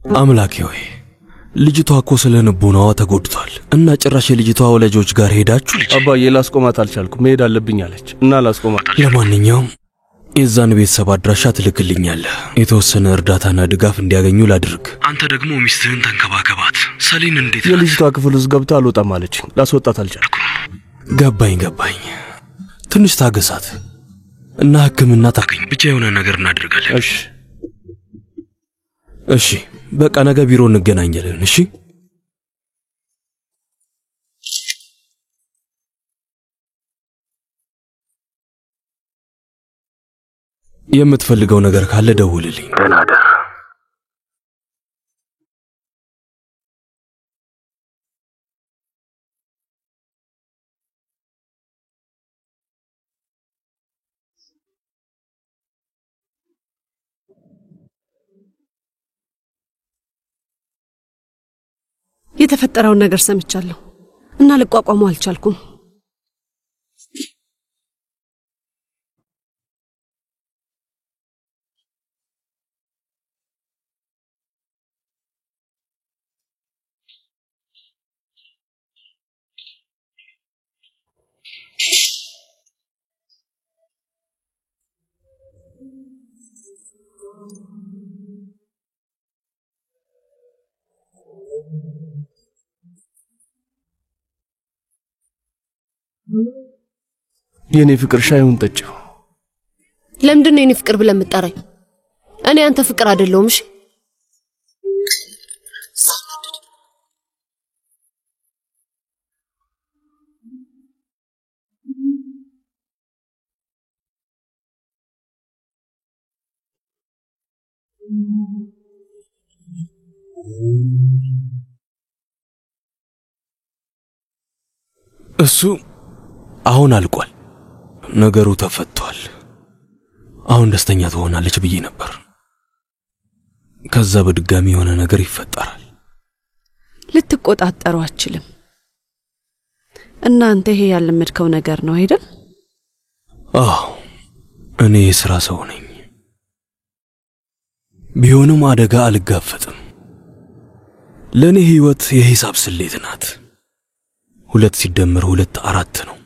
አምላኬ ሆይ ልጅቷ እኮ ስለነበውናዋ ተጎድቷል እና ጭራሽ የልጅቷ ወላጆች ጋር ሄዳችሁ አባዬ ላስቆማት አልቻልኩም መሄድ አለብኝ አለች እና ላስቆማት ለማንኛውም የዛን ቤተሰብ አድራሻ ትልክልኛለህ የተወሰነ እርዳታና ድጋፍ እንዲያገኙ ላድርግ አንተ ደግሞ ሚስትህን ተንከባከባት ሰሊን እንዴት የልጅቷ ክፍል ውስጥ ገብታ አልወጣም አለች ላስወጣት አልቻልኩም ገባኝ ትንሽ ታገሳት እና ህክምና ታገኝ ብቻ የሆነ ነገር እናድርጋለን እሺ በቃ ነገ ቢሮ እንገናኛለን እሺ የምትፈልገው ነገር ካለ ደውልልኝ ተናደር የተፈጠረው ነገር ሰምቻለሁ እና ልቋቋመው አልቻልኩም የኔ ፍቅር ሻዩን ጠጪው ለምንድን ነው የኔ ፍቅር ብለህ የምትጠራኝ እኔ አንተ ፍቅር አይደለሁም እሺ እሱ አሁን አልቋል ነገሩ ተፈቷል አሁን ደስተኛ ትሆናለች ብዬ ነበር ከዛ በድጋሚ የሆነ ነገር ይፈጠራል ልትቆጣጠሩ አትችልም እናንተ ይሄ ያለመድከው ነገር ነው አይደል እኔ የሥራ ሰው ነኝ ቢሆንም አደጋ አልጋፈጥም ለኔ ህይወት የሂሳብ ስሌት ናት 2 ሲደመር 2 4 ነው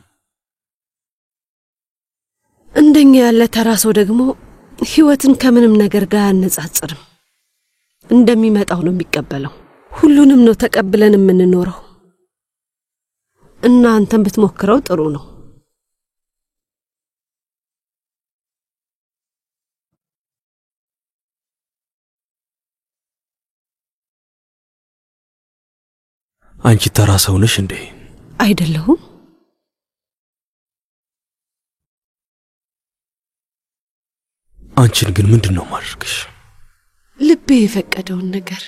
እንደኛ ያለ ተራሰው ደግሞ ህይወትን ከምንም ነገር ጋር ያነጻጽርም እንደሚመጣው ነው የሚቀበለው ሁሉንም ነው ተቀብለን የምንኖረው እና አንተም ብትሞክረው ጥሩ ነው አንቺ ተራሰው ነሽ እንዴ አይደለሁም አንቺን ግን ምንድነው ማድረግሽ ልቤ የፈቀደውን ነገር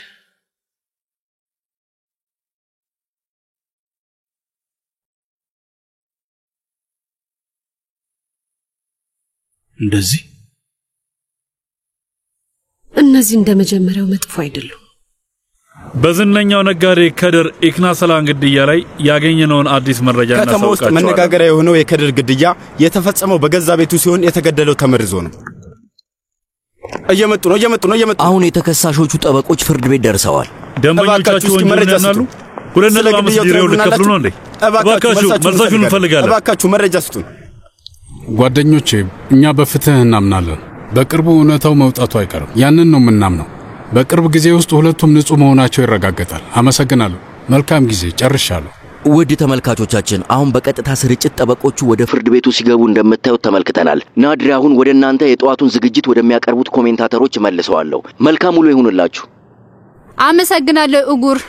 እንደዚህ እነዚህ እንደመጀመሪያው መጥፎ አይደሉም በዝነኛው ነጋዴ ከድር ኢክናሰላን ግድያ ላይ ያገኘነውን አዲስ መረጃ እናሳውቃችሁ ከተማው ውስጥ መነጋገሪያ የሆነው የከድር ግድያ የተፈጸመው በገዛ ቤቱ ሲሆን የተገደለው ተመርዞ ነው እየመጡ ነው አሁን የተከሳሾቹ ጠበቆች ፍርድ ቤት ደርሰዋል ደንበኞቻችሁ ወንጀለኛሉ ሁለት ነጥብ አምስት ዲሬው ልከፍሉ ነው እንዴ እባካችሁ መልሳችሁን እንፈልጋለን እባካችሁ መረጃ ስጡን ጓደኞቼ እኛ በፍትህ እናምናለን በቅርቡ እውነታው መውጣቱ አይቀርም ያንን ነው የምናምነው በቅርብ ጊዜ ውስጥ ሁለቱም ንጹህ መሆናቸው ይረጋገጣል አመሰግናለሁ መልካም ጊዜ ጨርሻለሁ ውድ ተመልካቾቻችን አሁን በቀጥታ ስርጭት ጠበቆቹ ወደ ፍርድ ቤቱ ሲገቡ እንደምታዩት ተመልክተናል ናድሪ አሁን ወደ እናንተ የጧቱን ዝግጅት ወደሚያቀርቡት ኮሜንታተሮች መልሰዋለሁ መልካም ሙሉ ይሁንላችሁ አመሰግናለሁ እጉር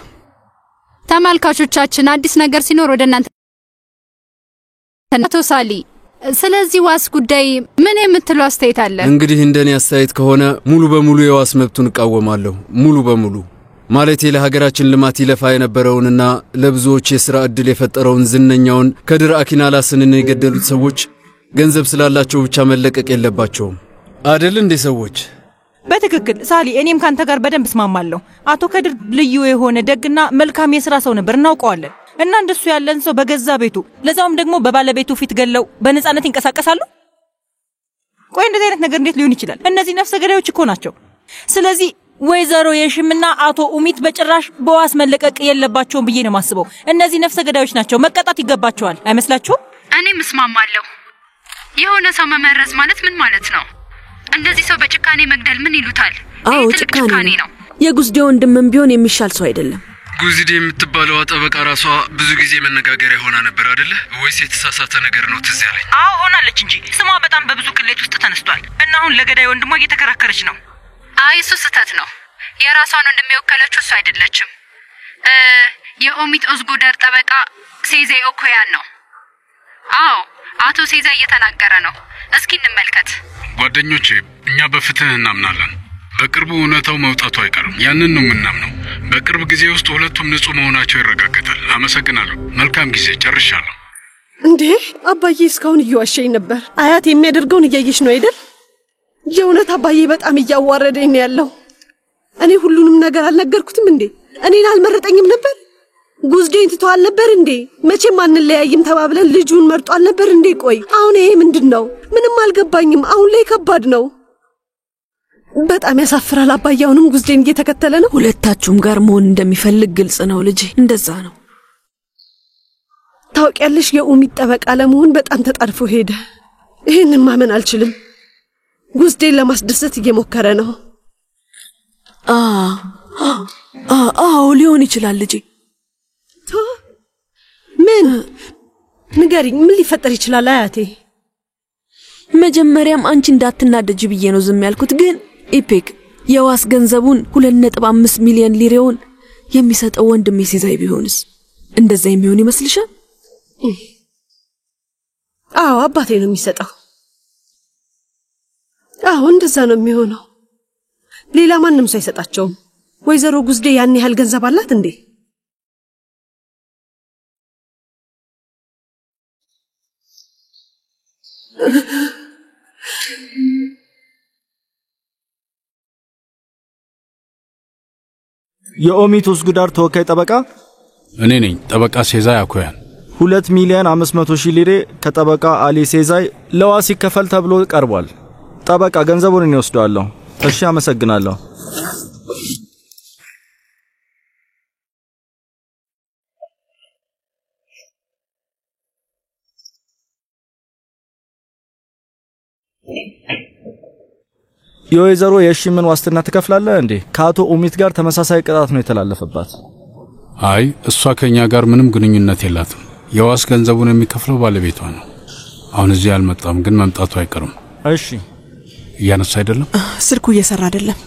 ተመልካቾቻችን አዲስ ነገር ሲኖር ወደ እናንተ ተሳሊ ስለዚህ ዋስ ጉዳይ ምን የምትለው አስተያየት አለ እንግዲህ እንደኔ አስተያየት ከሆነ ሙሉ በሙሉ የዋስ መብቱን ቃወማለሁ ሙሉ በሙሉ ማለት ለሀገራችን ልማት ይለፋ የነበረውንና ለብዙዎች የሥራ ዕድል የፈጠረውን ዝነኛውን ከድር አኪናላስን የገደሉት ሰዎች ገንዘብ ስላላቸው ብቻ መለቀቅ የለባቸውም አይደል እንዴ ሰዎች በትክክል ሳሊ እኔም ካንተ ጋር በደንብ ስማማለሁ አቶ ከድር ልዩ የሆነ ደግና መልካም የሥራ ሰው ነበር እናውቀዋለን እና እንደሱ ያለን ሰው በገዛ ቤቱ ለዛውም ደግሞ በባለቤቱ ፊት ገለው በነጻነት ይንቀሳቀሳሉ ቆይ እንደዚህ አይነት ነገር እንዴት ሊሆን ይችላል እነዚህ ነፍሰ ገዳዮች እኮ ናቸው ስለዚህ ወይዘሮ የሽምና አቶ ኡሚት በጭራሽ በዋስ መለቀቅ የለባቸውም ብዬ ነው ማስበው። እነዚህ ነፍሰ ገዳዮች ናቸው፣ መቀጣት ይገባቸዋል። አይመስላችሁም? እኔ መስማማለሁ። የሆነ ሰው መመረዝ ማለት ምን ማለት ነው? እንደዚህ ሰው በጭካኔ መግደል ምን ይሉታል? አዎ ጭካኔ ነው። የጉዝዴ ወንድምም ቢሆን የሚሻል ሰው አይደለም። ጉዝዴ የምትባለው ጠበቃ ራሷ ብዙ ጊዜ መነጋገሪያ ሆና ነበር አይደለ? ወይስ የተሳሳተ ነገር ነው ትዝ ያለኝ? አዎ ሆናለች እንጂ ስሟ በጣም በብዙ ቅሌት ውስጥ ተነስቷል እና አሁን ለገዳይ ወንድሟ እየተከራከረች ነው። አይ እሱ ስህተት ነው። የራሷን እንደሚወከለችው እሱ አይደለችም። የኦሚት ኦዝጎደር ጠበቃ ሴዛይ ኦኮያን ነው። አዎ አቶ ሴዛይ እየተናገረ ነው። እስኪ እንመልከት። ጓደኞቼ እኛ በፍትህ እናምናለን። በቅርቡ እውነታው መውጣቱ አይቀርም። ያንን ነው የምናምነው። በቅርብ ጊዜ ውስጥ ሁለቱም ንጹህ መሆናቸው ይረጋገጣል። አመሰግናለሁ። መልካም ጊዜ። ጨርሻለሁ። እንዴ አባዬ እስካሁን እየዋሸኝ ነበር። አያት የሚያደርገውን እያየሽ ነው አይደል? የእውነት አባዬ በጣም እያዋረደኝ ነው ያለው። እኔ ሁሉንም ነገር አልነገርኩትም እንዴ? እኔን አልመረጠኝም ነበር? ጉዝዴን ትቷል ነበር እንዴ? መቼም አንለያይም ተባብለን ልጁን መርጧል ነበር እንዴ? ቆይ አሁን ይሄ ምንድነው? ምንም አልገባኝም። አሁን ላይ ከባድ ነው። በጣም ያሳፍራል። አባዬ አሁንም ጉዝዴን እየተከተለ ነው። ሁለታችሁም ጋር መሆን እንደሚፈልግ ግልጽ ነው ልጄ። እንደዛ ነው። ታውቂያለሽ፣ የኡሚት ጠበቃ ለመሆን በጣም ተጣድፎ ሄደ። ይሄንን ማመን አልችልም። ጉዝዴን ለማስደሰት እየሞከረ ነው። አዎ ሊሆን ይችላል ልጄ። ምን ንገሪኝ፣ ምን ሊፈጠር ይችላል አያቴ? መጀመሪያም አንቺ እንዳትናደጂ ብዬ ነው ዝም ያልኩት። ግን ኢፔክ የዋስ ገንዘቡን 2.5 ሚሊዮን ሊሬውን የሚሰጠው ወንድሜ ሴዛይ ቢሆንስ እንደዛ የሚሆን ይመስልሻል? አዎ አባቴ ነው የሚሰጠው። አዎ እንደዛ ነው የሚሆነው። ሌላ ማንም ሰው አይሰጣቸውም። ወይዘሮ ጉዝዴ ያን ያህል ገንዘብ አላት እንዴ? የኦሚት ኦዝጎደር ተወካይ ጠበቃ እኔ ነኝ። ጠበቃ ሴዛይ ኦኮያን። 2,500,000 ሊሬ ከጠበቃ አሊ ሴዛይ ለዋስ ይከፈል ተብሎ ቀርቧል። ጠበቃ ገንዘቡን እኔ ወስደዋለሁ። እሺ አመሰግናለሁ። የወይዘሮ የሽምን ዋስትና ትከፍላለህ እንዴ? ከአቶ ኡሚት ጋር ተመሳሳይ ቅጣት ነው የተላለፈባት። አይ እሷ ከኛ ጋር ምንም ግንኙነት የላትም። የዋስ ገንዘቡን የሚከፍለው ባለቤቷ ነው። አሁን እዚህ አልመጣም፣ ግን መምጣቱ አይቀርም። እሺ እያነሳ አይደለም? ስልኩ እየሰራ አይደለም።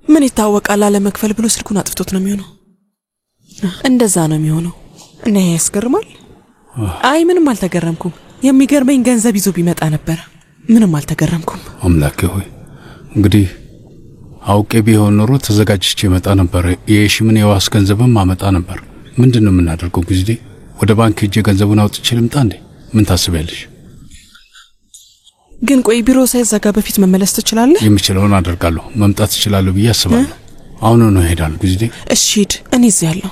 ምን ይታወቃል፣ አለመክፈል ብሎ ስልኩን አጥፍቶት ነው የሚሆነው። እንደዛ ነው የሚሆነው። እና ያስገርማል። አይ ምንም አልተገረምኩም። የሚገርመኝ ገንዘብ ይዞ ቢመጣ ነበር። ምንም አልተገረምኩም። አምላኬ ሆይ እንግዲህ አውቄ ቢሆን ኖሮ ተዘጋጅቼ መጣ ነበር። የሽምን የዋስ ገንዘብም ማመጣ ነበር። ምንድነው የምናደርገው? ጊዜ ወደ ባንክ ሄጄ ገንዘቡን አውጥቼ ልምጣ እንዴ? ምን ታስቢያለሽ? ግን ቆይ ቢሮ ሳይዘጋ በፊት መመለስ ትችላለህ? የምችለውን አደርጋለሁ። መምጣት እችላለሁ ብዬ አስባለሁ። አሁን ነው እሄዳለሁ። ጊዜ እሺ ሂድ፣ እኔ እዚህ ያለሁ።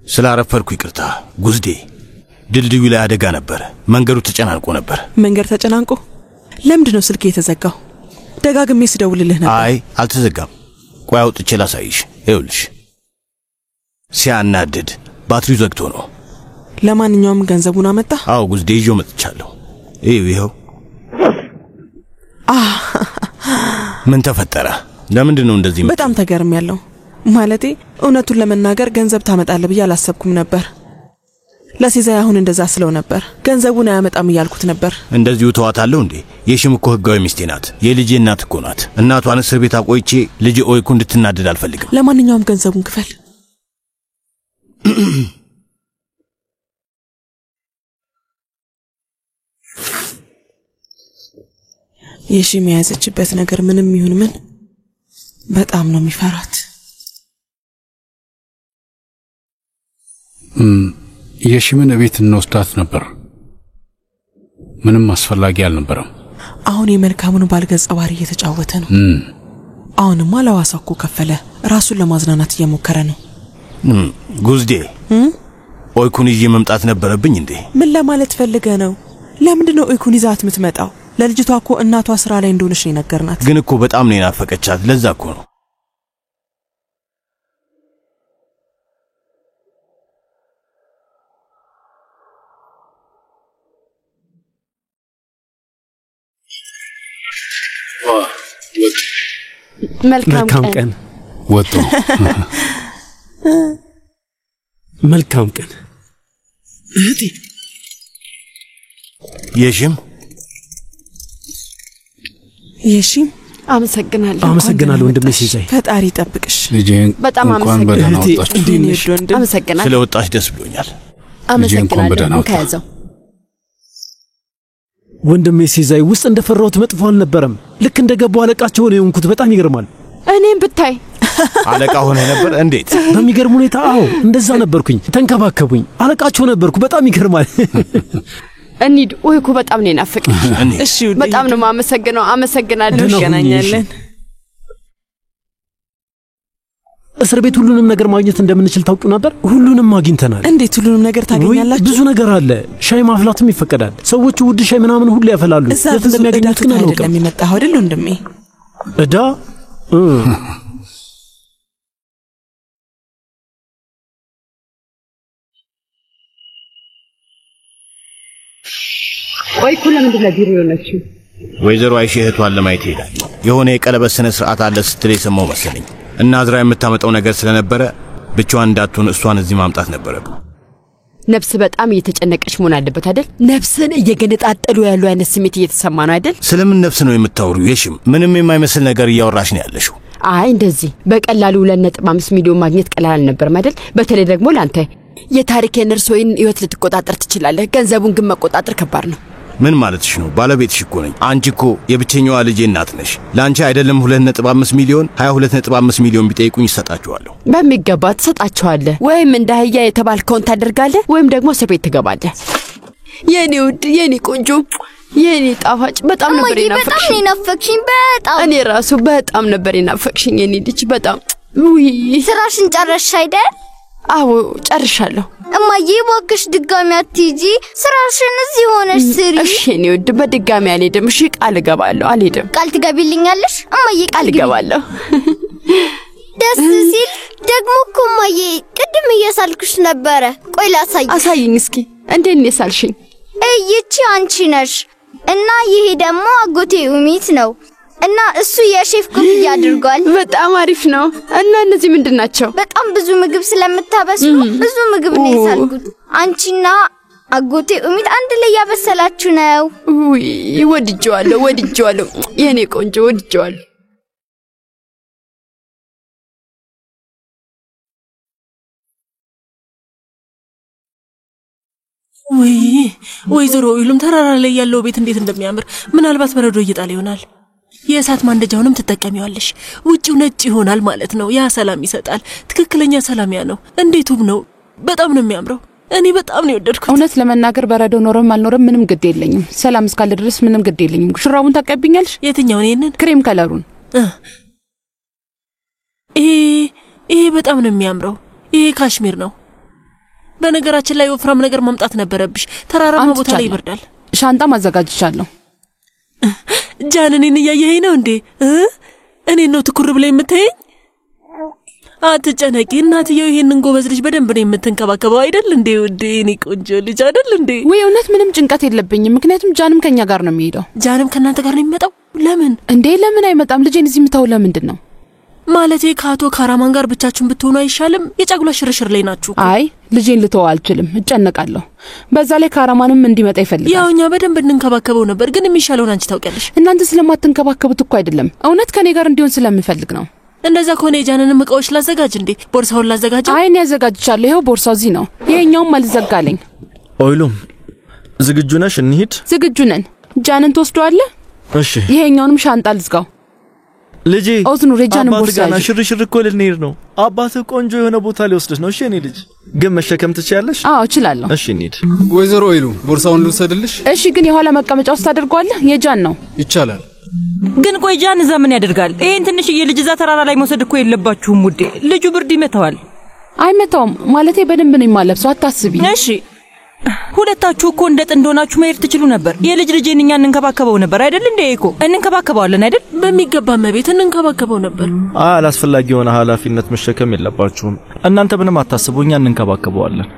ስላረፈርኩ ይቅርታ ጉዝዴ። ድልድዩ ላይ አደጋ ነበር። መንገዱ ተጨናንቆ ነበር። መንገድ ተጨናንቆ? ለምንድን ነው ስልክ የተዘጋው? ደጋግሜ ስደውልልህ ነበር። አይ አልተዘጋም። ቆይ አውጥቼ ላሳይሽ። ይኸውልሽ ሲያናድድ ባትሪው ዘግቶ ነው። ለማንኛውም ገንዘቡን አመጣ? አዎ ጉዝዴ ይዤው መጥቻለሁ። ይኸው። ምን ተፈጠረ? ለምንድን ነው እንደዚህ? በጣም ተገርሜያለሁ። ማለቴ እውነቱን ለመናገር ገንዘብ ታመጣለህ ብዬ አላሰብኩም ነበር። ለሴዛይ አሁን እንደዛ ስለው ነበር። ገንዘቡን አያመጣም እያልኩት ነበር። እንደዚሁ ተዋታለሁ እንዴ? የሽም እኮ ህጋዊ ሚስቴ ናት። የልጄ እናት እኮ ናት። እናቷን እስር ቤት አቆይቼ ልጄ ኦይኩ እንድትናደድ አልፈልግም። ለማንኛውም ገንዘቡን ክፈል። የሽም የያዘችበት ነገር ምንም ይሁን ምን በጣም ነው የሚፈራት። የሽምን ቤት እንወስዳት ነበር። ምንም አስፈላጊ አልነበረም። አሁን የመልካሙን ባልገጸ ባህሪ እየተጫወተ ነው። አሁንማ ለዋሳ እኮ ከፈለ። ራሱን ለማዝናናት እየሞከረ ነው። ጉዝዴ ኦይኩን ይዤ መምጣት ነበረብኝ እንዴ? ምን ለማለት ፈልገ ነው? ለምንድነው ኦይኩን ይዛት የምትመጣው? ለልጅቷ እኮ እናቷ ስራ ላይ እንደሆነች ነው የነገርናት። ግን እኮ በጣም ነው የናፈቀቻት። ለዛ እኮ ነው። መልካም ቀን ወጡ። መልካም ቀን እህቴ። የሺም አመሰግናለሁ ወንድሜ ሲዛይ። ፈጣሪ ይጠብቅሽ። ልጄን በጣም አመሰግናለሁ። ስለወጣሽ ደስ ብሎኛል። አመሰግናለሁ። ከያዘው ወንድሜ ሲዛይ ውስጥ እንደፈራሁት መጥፎ አልነበረም። ልክ እንደገባው አለቃቸው ነው የሆንኩት። በጣም ይገርማል። እኔም ብታይ አለቃ ሆነ ነበር? እንዴት? በሚገርም ሁኔታ አዎ፣ እንደዛ ነበርኩኝ። ተንከባከቡኝ። አለቃቸው ነበርኩ። በጣም ይገርማል። እንሂድ። ኦይኩ በጣም ነው ናፈቀኝ። እሺ፣ በጣም ነው ማመሰግነው። አመሰግናለሁ። እንገናኛለን። እስር ቤት ሁሉንም ነገር ማግኘት እንደምንችል ታውቁ ነበር? ሁሉንም አግኝተናል። እንዴት ሁሉንም ነገር ታገኛላችሁ? ብዙ ነገር አለ። ሻይ ማፍላትም ይፈቀዳል። ሰዎቹ ውድ ሻይ ምናምን ሁሉ ያፈላሉ። የት እንደሚያገኙት ግን አላውቅም። የሚመጣው አይደል ወንድሜ? እዳ ኦይኩ ለምንድን ነው ቢሮ የሆነችው? ወይዘሮ አይሼ እህቷን ለማየት ሄዳል። የሆነ የቀለበት ስነ ስርዓት አለ ስትል የሰማው መሰለኝ እና አዝራ የምታመጣው ነገር ስለነበረ ብቻዋን እንዳትሆን እሷን እዚህ ማምጣት ነበረብኝ። ነፍስ በጣም እየተጨነቀች መሆን አለበት አይደል? ነፍስን እየገነጣጠሉ ያሉ አይነት ስሜት እየተሰማ ነው አይደል? ስለምን ነፍስ ነው የምታወሪው? የሽም ምንም የማይመስል ነገር እያወራሽ ነው ያለሽው። አይ እንደዚህ በቀላሉ 2.5 ሚሊዮን ማግኘት ቀላል አልነበረም አይደል? በተለይ ደግሞ ላንተ የታሪክ የነርሶይን ህይወት ልትቆጣጠር ትችላለህ። ገንዘቡን ግን መቆጣጠር ከባድ ነው። ምን ማለትሽ ነው? ባለቤትሽ እኮ ነኝ። አንቺ እኮ የብቸኛዋ ልጄ እናት ነሽ። ላንቺ አይደለም 2.5 ሚሊዮን 22.5 ሚሊዮን ቢጠይቁኝ እሰጣቸዋለሁ። በሚገባ ትሰጣቸዋለህ። ወይም እንደ አህያ የተባልከውን ታደርጋለህ ወይም ደግሞ እስር ቤት ትገባለህ። የኔ ውድ፣ የኔ ቆንጆ፣ የኔ ጣፋጭ በጣም ነበር የናፈቅሽኝ። በጣም እኔ ራሱ በጣም ነበር የናፈቅሽኝ የኔ ልጅ በጣም። ውይ ስራሽን ጨረስሽ አይደል? አዎ ጨርሻለሁ። እማዬ እባክሽ ድጋሚ አትሂጂ። ስራሽን እዚህ ሆነሽ ስሪ። እሺ እኔ ውድ በድጋሚ አልሄድም። እሺ ቃል እገባለሁ። አልሄድም። ቃል ትገቢልኛለሽ እማዬ? ቃል እገባለሁ። ደስ ሲል ደግሞ እኮ እማዬ ቅድም እየሳልኩሽ ነበረ። ቆይ ላሳይሽ። አሳይኝ እስኪ። እንዴት ነው የሳልሽኝ? እይቺ አንቺ ነሽ እና ይሄ ደግሞ አጎቴ ኡሚት ነው እና እሱ የሼፍ ኮፍያ አድርጓል። በጣም አሪፍ ነው። እና እነዚህ ምንድናቸው? በጣም ብዙ ምግብ ስለምታበስሉ ብዙ ምግብ ነው የሳልኩት። አንቺና አጎቴ ኡሚት አንድ ላይ ያበሰላችሁ ነው። ውይ ወድጄዋለሁ የኔ ቆንጆ ወድጄዋለሁ። ወይዘሮ ኢሉም ተራራ ላይ ያለው ቤት እንዴት እንደሚያምር። ምናልባት በረዶ እየጣለ ይሆናል። የእሳት ማንደጃውንም ትጠቀሚዋለሽ። ውጪው ነጭ ይሆናል ማለት ነው። ያ ሰላም ይሰጣል። ትክክለኛ ሰላም ያ ነው። እንዴት ውብ ነው! በጣም ነው የሚያምረው። እኔ በጣም ነው የወደድኩት። እውነት ለመናገር በረዶ ኖርም አልኖርም ምንም ግድ የለኝም። ሰላም እስካለ ድረስ ምንም ግድ የለኝም። ሹራቡን ታቀብኛለሽ? የትኛውን? ይሄንን ክሬም ከለሩን። ይሄ በጣም ነው የሚያምረው። ይሄ ካሽሚር ነው። በነገራችን ላይ ወፍራም ነገር ማምጣት ነበረብሽ። ተራራማ ቦታ ላይ ይበርዳል። ሻንጣ ማዘጋጅቻለሁ። ጃንኔን እያየኸኝ ነው እንዴ? እኔን ነው ትኩር ብለህ የምታየኝ? አትጨነቂ፣ እናትየው ይሄንን ጎበዝ ልጅ በደንብ ነው የምትንከባከበው አይደል እንዴ? ውዴ እኔ ቆንጆ ልጅ አይደል እንዴ? ወይ እውነት ምንም ጭንቀት የለብኝም። ምክንያቱም ጃንም ከኛ ጋር ነው የሚሄደው። ጃንም ከናንተ ጋር ነው የሚመጣው? ለምን እንዴ? ለምን አይመጣም? ልጄን እዚህ ምታው ለምንድን ነው? ማለቴ ከአቶ ካራማን ጋር ብቻችሁን ብትሆኑ አይሻልም? የጫጉላ ሽርሽር ላይ ናችሁ። አይ ልጄን ልተው አልችልም፣ እጨነቃለሁ። በዛ ላይ ካራማንም እንዲመጣ ይፈልጋል። ያው እኛ በደንብ እንንከባከበው ነበር፣ ግን የሚሻለውን አንቺ ታውቂያለሽ። እናንተ ስለማትንከባከቡት እኮ አይደለም፣ እውነት ከኔ ጋር እንዲሆን ስለምፈልግ ነው። እንደዛ ከሆነ የጃንንም እቃዎች ላዘጋጅ እንዴ? ቦርሳውን ላዘጋጅ? አይ እኔ አዘጋጅቻለሁ። ይሄው ቦርሳው እዚህ ነው። ይሄኛውም አልዘጋለኝ። ኦይሉም ዝግጁ ነሽ? እንሂድ። ዝግጁ ነን። ጃንን ትወስደዋለህ? እሺ። ይሄኛውንም ሻንጣ ልዝጋው። ልጄ ኦዝኑ ረጃንም ቦርሳ ጋና ሽርሽር እኮ ልንሄድ ነው። አባትህ ቆንጆ የሆነ ቦታ ሊወስድሽ ነው። እሺ እኔ ልጅ ግን መሸከም ትችያለሽ? አዎ እችላለሁ። እሺ እንሂድ። ወይዘሮ ኢሉ ቦርሳውን ልውሰድልሽ? እሺ ግን የኋላ መቀመጫ ውስጥ ታደርገዋለህ? የጃን ነው። ይቻላል። ግን ቆይ ጃን እዛ ምን ያደርጋል? ይሄን ትንሽዬ ልጅ እዛ ተራራ ላይ መውሰድ እኮ የለባችሁም ውዴ። ልጁ ብርድ ይመታዋል። አይመታውም። ማለቴ በደንብ ነው የማለብሰው፣ አታስቢ። እሺ ሁለታችሁ እኮ እንደ ጥንድ ሆናችሁ መሄድ ትችሉ ነበር። የልጅ ልጄን እኛ እንንከባከበው ነበር አይደል እንዴ? እኮ እንንከባከበዋለን አይደል? በሚገባ መቤት እንንከባከበው ነበር። አላስፈላጊ የሆነ ኃላፊነት መሸከም የለባችሁም። እናንተ ምንም አታስቡ፣ እኛ እንንከባከበዋለን።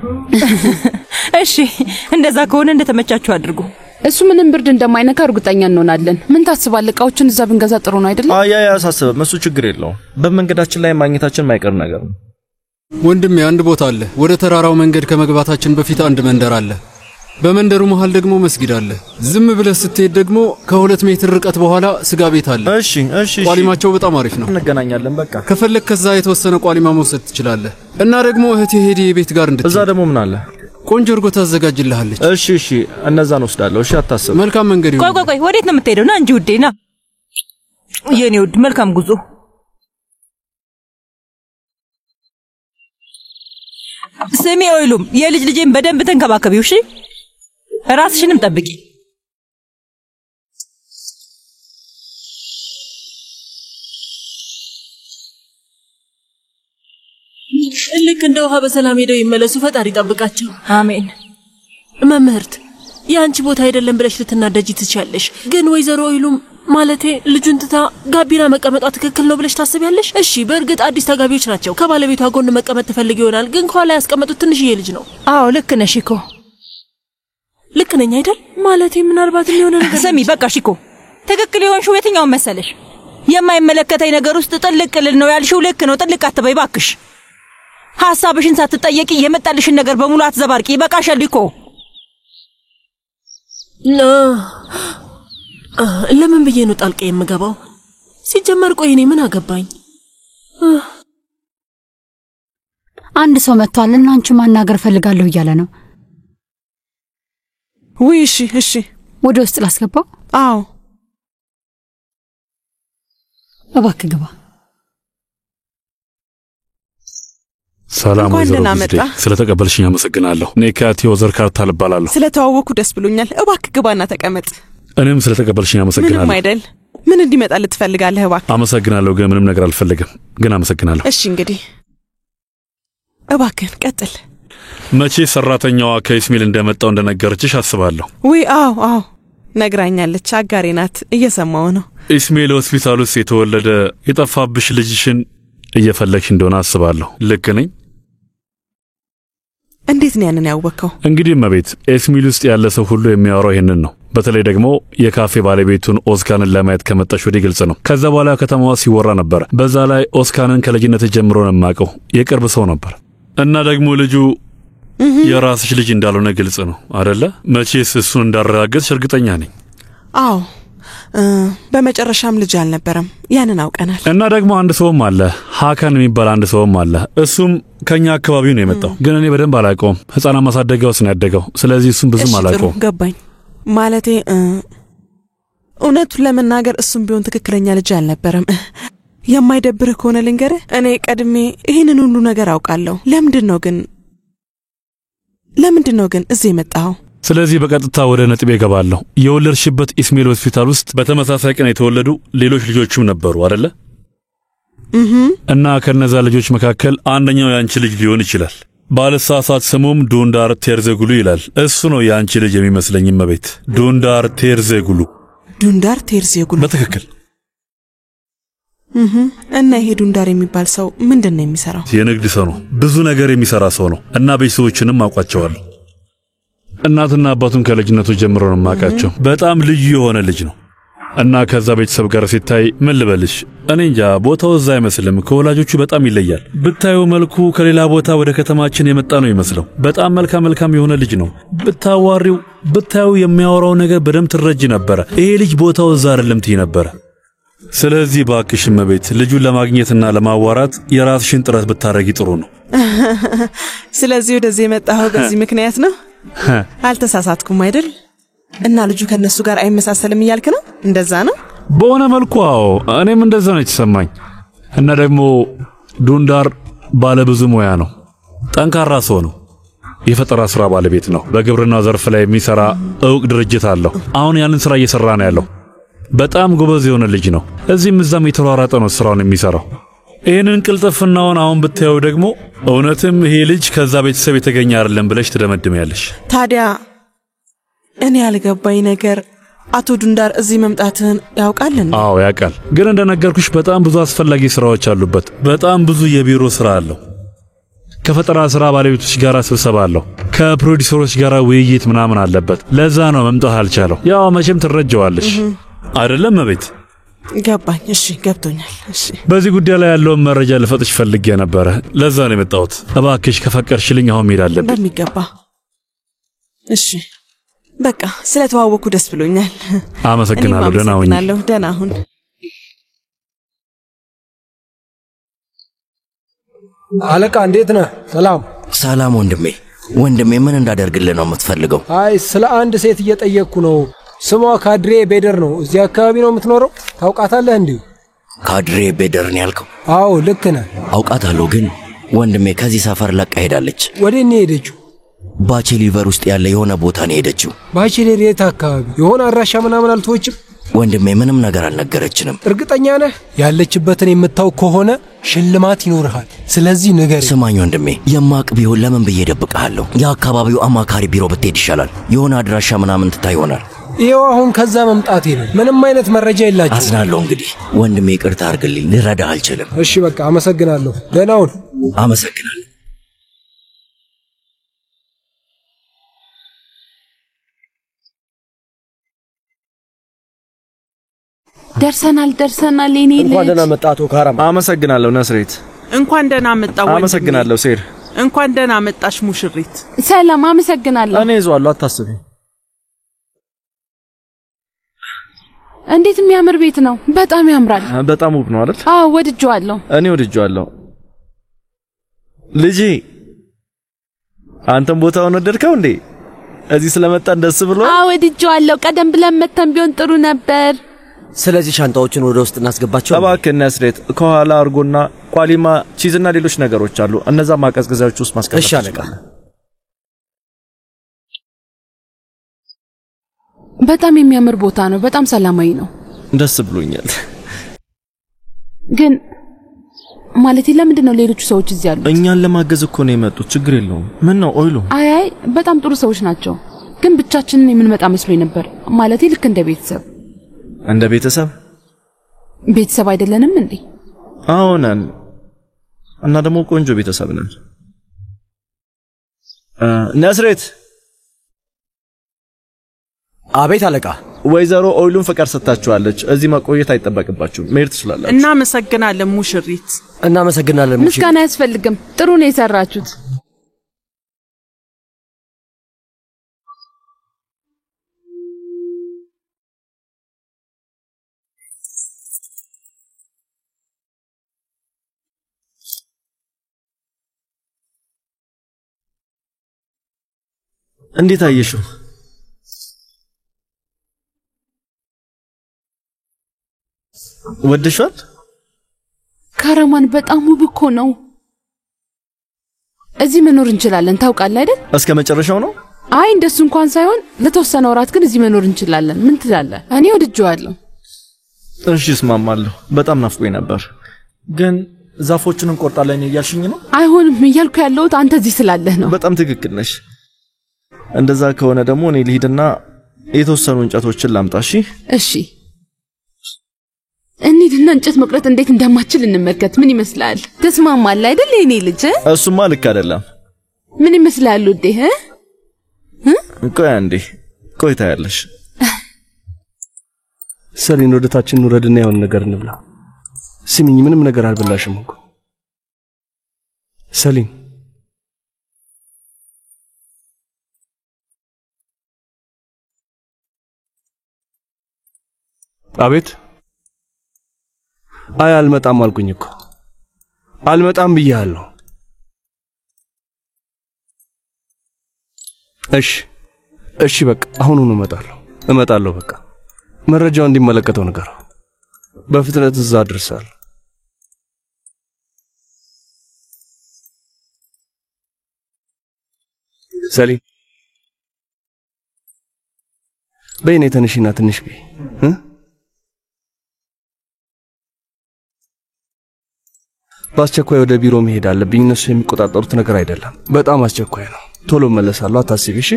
እሺ፣ እንደዛ ከሆነ እንደተመቻችሁ አድርጉ። እሱ ምንም ብርድ እንደማይነካ እርግጠኛ እንሆናለን። ምን ታስባለህ? እቃዎችን እዛ ብንገዛ ጥሩ ነው አይደል? አያ ያሳስበም፣ እሱ ችግር የለውም። በመንገዳችን ላይ ማግኘታችን ማይቀር ነገር ነው። ወንድሜ አንድ ቦታ አለ። ወደ ተራራው መንገድ ከመግባታችን በፊት አንድ መንደር አለ። በመንደሩ መሃል ደግሞ መስጊድ አለ። ዝም ብለህ ስትሄድ ደግሞ ከ2 ሜትር ርቀት በኋላ ስጋ ቤት አለ። እሺ። ቋሊማቸው በጣም አሪፍ ነው። እንገናኛለን። በቃ ከፈለክ ከዛ የተወሰነ ቋሊማ መውሰድ ትችላለህ። እና ደግሞ እህቴ ሄዲ የቤት ጋር እንድትሄድ። እዛ ደግሞ ምን አለ? ቆንጆ እርጎ ታዘጋጅልሃለች። እሺ፣ እነዛን ወስዳለሁ። እሺ፣ አታስብ። መልካም መንገድ ይሁን። ቆይ፣ ወዴት ነው የምትሄደው? ና እንጂ ውዴ፣ ና የኔ ውድ። መልካም ጉዞ። ስሚ ኦይሉም፣ የልጅ ልጄን በደንብ ተንከባከቢው። እሺ፣ ራስሽንም ጠብቂ። ልክ እንደ ውሃ በሰላም ሄደው ይመለሱ። ፈጣሪ ይጠብቃቸው። አሜን። መምህርት፣ የአንቺ ቦታ አይደለም ብለሽ ልትናደጂ ትችያለሽ፣ ግን ወይዘሮ ኦይሉም ማለቴ ልጁን ትታ ጋቢና መቀመጧ ትክክል ነው ብለሽ ታስቢያለሽ? እሺ፣ በእርግጥ አዲስ ተጋቢዎች ናቸው። ከባለቤቷ ጎን መቀመጥ ትፈልግ ይሆናል፣ ግን ከኋላ ያስቀመጡት ትንሽዬ ልጅ ነው። አዎ ልክ ነሽ እኮ። ልክ ነኝ አይደል? ማለቴ ምናልባት የሆነ ነገር ስሚ፣ በቃ እሺ እኮ ትክክል የሆንሽው የትኛውን መሰለሽ? የማይመለከተኝ ነገር ውስጥ ጥልቅ ልል ነው ያልሽው። ልክ ነው፣ ጥልቅ አትበይ ባክሽ። ሐሳብሽን ሳትጠየቂ የመጣልሽን ነገር በሙሉ አትዘባርቂ። ይበቃሻል እኮ። ለምን ብዬ ነው ጣልቃ የምገባው? ሲጀመር ቆይ እኔ ምን አገባኝ? አንድ ሰው መጥቷልና አንቺ ማናገር ፈልጋለሁ እያለ ነው። ውይ፣ እሺ። ወደ ውስጥ ላስገባው? አዎ፣ እባክህ ግባ። ሰላም ወይዘሮ ጉዝዴ፣ ስለተቀበልሽኝ አመሰግናለሁ። እኔ ከቴዎዘር ካርታል እባላለሁ። ስለተዋወኩ ደስ ብሎኛል። እባክህ ግባና ተቀመጥ። እኔም ስለተቀበልሽኝ አመሰግናለሁ። ምንም አይደል። ምን እንዲመጣልህ ትፈልጋለህ? እባክህ። አመሰግናለሁ፣ ግን ምንም ነገር አልፈልግም፣ ግን አመሰግናለሁ። እሺ፣ እንግዲህ እባክህን ቀጥል። መቼ ሰራተኛዋ ከኢስሜል እንደመጣው እንደነገረችሽ አስባለሁ። ውይ፣ አዎ ነግራኛለች። አጋሬ ናት። እየሰማው ነው። ኢስሜል ሆስፒታል ውስጥ የተወለደ የጠፋብሽ ልጅሽን እየፈለግሽ እንደሆነ አስባለሁ። ልክ ነኝ? እንዴት ነው ያንን ያወቀው? እንግዲህ መቤት ኢስሜል ውስጥ ያለ ሰው ሁሉ የሚያወራው ይሄንን ነው። በተለይ ደግሞ የካፌ ባለቤቱን ኦስካንን ለማየት ከመጣሽ ወዲህ ግልጽ ነው። ከዛ በኋላ ከተማዋ ሲወራ ነበር። በዛ ላይ ኦስካንን ከልጅነት ጀምሮ ነው የማውቀው። የቅርብ ሰው ነበር እና ደግሞ ልጁ የራስሽ ልጅ እንዳልሆነ ግልጽ ነው አይደለ? መቼስ እሱን እንዳረጋገጥሽ እርግጠኛ ነኝ። አዎ፣ በመጨረሻም ልጅ አልነበረም። ያንን አውቀናል። እና ደግሞ አንድ ሰውም አለ፣ ሀካን የሚባል አንድ ሰውም አለ። እሱም ከኛ አካባቢ ነው የመጣው፣ ግን እኔ በደንብ አላውቀውም። ህፃናት ማሳደጊያ ውስጥ ነው ያደገው። ስለዚህ እሱም ብዙም አላውቀውም። ገባኝ። ማለቴ እውነቱን ለመናገር እሱም ቢሆን ትክክለኛ ልጅ አልነበረም። የማይደብርህ ከሆነ ልንገርህ፣ እኔ ቀድሜ ይህንን ሁሉ ነገር አውቃለሁ። ለምንድን ነው ግን እዚህ የመጣኸው? ስለዚህ በቀጥታ ወደ ነጥቤ እገባለሁ። የወለድሽበት ኢስሜል ሆስፒታል ውስጥ በተመሳሳይ ቀን የተወለዱ ሌሎች ልጆችም ነበሩ አይደለ? እና ከነዛ ልጆች መካከል አንደኛው ያንቺ ልጅ ሊሆን ይችላል። ባለሳሳት ስሙም ዱንዳር ቴርዘጉሉ ይላል። እሱ ነው ያንቺ ልጅ የሚመስለኝ መቤት። ዱንዳር ቴርዘጉሉ። ዱንዳር ቴርዘጉሉ በትክክል። እና ይሄ ዱንዳር የሚባል ሰው ምንድን ነው የሚሰራው? የንግድ ሰው ነው። ብዙ ነገር የሚሰራ ሰው ነው። እና ቤተሰቦችንም አውቃቸዋለሁ። እናትና አባቱን ከልጅነቱ ጀምሮ ነው የማውቃቸው። በጣም ልዩ የሆነ ልጅ ነው። እና ከዛ ቤተሰብ ጋር ሲታይ ምን ልበልሽ፣ እኔ እንጃ፣ ቦታው እዛ አይመስልም። ከወላጆቹ በጣም ይለያል። ብታዩ መልኩ ከሌላ ቦታ ወደ ከተማችን የመጣ ነው ይመስለው። በጣም መልካም የሆነ ልጅ ነው። ብታዋሪው ብታዩ የሚያወራው ነገር በደንብ ትረጂ ነበረ። ይሄ ልጅ ቦታው እዛ አይደለም ትይ ነበረ። ስለዚህ ባክሽ መቤት ልጁን ለማግኘትና ለማዋራት የራስሽን ጥረት ብታረጊ ጥሩ ነው። ስለዚህ ወደዚህ የመጣኸው በዚህ ምክንያት ነው? አልተሳሳትኩም አይደል? እና ልጁ ከነሱ ጋር አይመሳሰልም እያልክ ነው? እንደዛ ነው? በሆነ መልኩ አዎ፣ እኔም እንደዛ ነው የተሰማኝ። እና ደግሞ ዱንዳር ባለ ብዙ ሙያ ነው። ጠንካራ ሰው ነው። የፈጠራ ስራ ባለቤት ነው። በግብርና ዘርፍ ላይ የሚሰራ እውቅ ድርጅት አለው። አሁን ያንን ስራ እየሰራ ነው ያለው። በጣም ጎበዝ የሆነ ልጅ ነው። እዚህም እዛም የተሯሯጠ ነው ስራውን የሚሰራው። ይህንን ቅልጥፍናውን አሁን ብታየው ደግሞ እውነትም ይሄ ልጅ ከዛ ቤተሰብ የተገኘ አይደለም ብለሽ ትደመድሚያለሽ። ታዲያ እኔ ያልገባኝ ነገር አቶ ዱንዳር እዚህ መምጣትን ያውቃል እንዴ? አዎ ያውቃል። ግን እንደነገርኩሽ በጣም ብዙ አስፈላጊ ስራዎች አሉበት። በጣም ብዙ የቢሮ ስራ አለው። ከፈጠራ ስራ ባለቤቶች ጋር ስብሰባ አለው። ከፕሮዲዩሰሮች ጋር ውይይት ምናምን አለበት። ለዛ ነው መምጣት አልቻለው። ያው መቼም ትረጀዋለሽ አይደለም እቤት? ገባኝ። እሺ ገብቶኛል። እሺ በዚህ ጉዳይ ላይ ያለውን መረጃ ልፈጥሽ ፈልጌ ነበረ። ለዛ ነው የመጣሁት። እባክሽ ከፈቀድሽልኝ አሁን መሄድ አለብኝ። በሚገባ እሺ። በቃ ስለተዋወኩ ደስ ብሎኛል። አመሰግናለሁ። ደህና ሁኚ። ደህና ሁን። አለቃ እንዴት ነህ? ሰላም ሰላም ወንድሜ ምን እንዳደርግልህ ነው የምትፈልገው? አይ ስለ አንድ ሴት እየጠየቅኩ ነው። ስሟ ካድሬ ቤደር ነው። እዚህ አካባቢ ነው የምትኖረው? ታውቃታለህ እንዴ? ካድሬ ቤደርን ያልከው? አዎ ልክ ነህ። አውቃታለሁ፣ ግን ወንድሜ ከዚህ ሰፈር ለቃ ሄዳለች። ወዴት ነው ሄደችው? ባቼሊቨር ውስጥ ያለ የሆነ ቦታ ነው ሄደችው። ባቼሊቨር የት አካባቢ? የሆነ አድራሻ ምናምን አልተወችም? ወንድሜ ምንም ነገር አልነገረችንም። እርግጠኛ ነህ? ያለችበትን የምታውቅ ከሆነ ሽልማት ይኖርሃል። ስለዚህ ንገረኝ። ስማኝ ወንድሜ፣ የማቅ ቢሆን ለምን ብዬ ደብቀሃለሁ? የአካባቢው አማካሪ ቢሮ ብትሄድ ይሻላል። የሆነ አድራሻ ምናምን ትታይ ይሆናል። ይኸው አሁን ከዛ መምጣቴ ነው። ምንም አይነት መረጃ የላችሁ። አዝናለሁ። እንግዲህ ወንድሜ ይቅርታ አድርግልኝ፣ ልረዳህ አልችልም። እሺ በቃ አመሰግናለሁ። ደህና ሁን። አመሰግናለሁ። ደርሰናል የኔ ልጅ። እንኳን ደህና መጣ አቶ ካራም። አመሰግናለሁ ነስሬት። እንኳን ደህና መጣ ወንድሜ። አመሰግናለሁ ሴር። እንኳን ደህና መጣሽ ሙሽሪት። ሰላም። አመሰግናለሁ። እኔ ይዟለሁ፣ አታስቢ። እንዴት የሚያምር ቤት ነው! በጣም ያምራል። በጣም ውብ ነው አይደል? አዎ ወድጄዋለሁ። እኔ ወድጄዋለሁ። ልጄ አንተም ቦታውን ወደድከው እንዴ? እዚህ ስለመጣን ደስ ብሎ? አዎ ወድጄዋለሁ። ቀደም ብለን መተን ቢሆን ጥሩ ነበር። ስለዚህ ሻንጣዎችን ወደ ውስጥ እናስገባቸው። እባክህ ነስሬት፣ ከኋላ አርጎና ቋሊማ፣ ቺዝና ሌሎች ነገሮች አሉ። እነዛ ማቀዝቀዣዎች ውስጥ ማስቀመጥ። እሺ አለቃ። በጣም የሚያምር ቦታ ነው። በጣም ሰላማዊ ነው። ደስ ብሎኛል። ግን ማለት ለምንድን ነው ሌሎቹ ሰዎች እዚህ ያሉት? እኛን ለማገዝ እኮ ነው የመጡት። ችግር የለውም። ምን ነው ኦይሉ? አይ በጣም ጥሩ ሰዎች ናቸው። ግን ብቻችንን የምንመጣ መስሎኝ ነበር። ማለት ልክ እንደ ቤተሰብ። እንደ ቤተሰብ? ቤተሰብ አይደለንም እንዴ? አዎ ነን። እና ደግሞ ቆንጆ ቤተሰብ ነን። ነስሬት። አቤት አለቃ። ወይዘሮ ኦይሉን ፍቃድ ሰጥታችኋለች። እዚህ መቆየት አይጠበቅባችሁም። መሄድ ትችላላችሁ። እናመሰግናለን ሙሽሪት። እናመሰግናለን ሙሽሪት። ምስጋና አያስፈልግም። ጥሩ ነው የሰራችሁት። እንዴት አየሽው? ወደሻል? ካራማን በጣም ውብ እኮ ነው። እዚህ መኖር እንችላለን። ታውቃለህ አይደል? እስከ መጨረሻው ነው? አይ እንደሱ እንኳን ሳይሆን ለተወሰነ ወራት ግን እዚህ መኖር እንችላለን። ምን ትላለህ? እኔ ወድጄዋለሁ። እሺ እስማማለሁ። በጣም ናፍቆኝ ነበር። ግን ዛፎቹን እንቆርጣለን እያልሽኝ ነው? አይሆንም እያልኩ ያለሁት አንተ እዚህ ስላለህ ነው። በጣም ትክክል ነሽ። እንደዛ ከሆነ ደግሞ እኔ ልሂድና የተወሰኑ እንጨቶችን ላምጣ። እሺ እሺ። እንሂድና እንጨት መቁረጥ እንዴት እንደማችል እንመልከት። ምን ይመስላል? ተስማማለህ አይደል የኔ ልጅ? እሱማ ልክ አይደለም። ምን ይመስላል ውዴ? ቆይ አንዴ፣ ቆይ ታያለሽ። ሰሊን ወደ ታች እንውረድና የሆነ ነገር እንብላ። ስሚኝ፣ ምንም ነገር አልበላሽም እኮ ሰሊን። አቤት። አይ አልመጣም አልኩኝ እኮ አልመጣም ብያለሁ። እሺ በቃ አሁኑኑ እመጣለሁ። በቃ መረጃው እንዲመለከተው ነገር በፍጥነት እዛ አድርሳል። ሰሊም በይኔ ተነሽና ትንሽ በይ። በአስቸኳይ ወደ ቢሮ መሄድ አለብኝ። እነሱ የሚቆጣጠሩት ነገር አይደለም። በጣም አስቸኳይ ነው። ቶሎ መለሳለሁ። አታስቢ እሺ?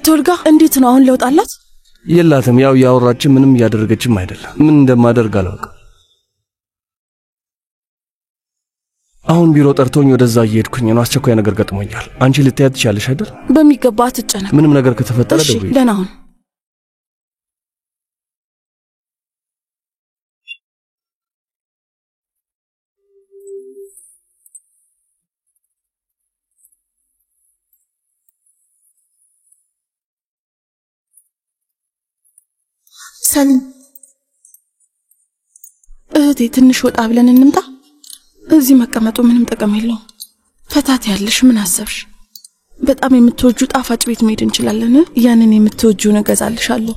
ቶልጋ እንዴት ነው? አሁን ለውጥ አላት? የላትም። ያው ያወራችን ምንም እያደረገችም አይደለም። ምን እንደማደርግ አላውቅም። አሁን ቢሮ ጠርቶኝ ወደዛ እየሄድኩኝ ነው። አስቸኳይ ነገር ገጥሞኛል። አንቺ ልታያት ትችያለሽ አይደል? በሚገባ አትጨነቅ። ምንም ነገር ከተፈጠረ ደውዪ። ደህና ሁን። ሰሊም እህቴ ትንሽ ወጣ ብለን እንምጣ። እዚህ መቀመጡ ምንም ጥቅም የለውም። ፈታት ያለሽ ምን አሰብሽ? በጣም የምትወጁ ጣፋጭ ቤት መሄድ እንችላለን። ያንን የምትወጁን እገዛልሻለሁ።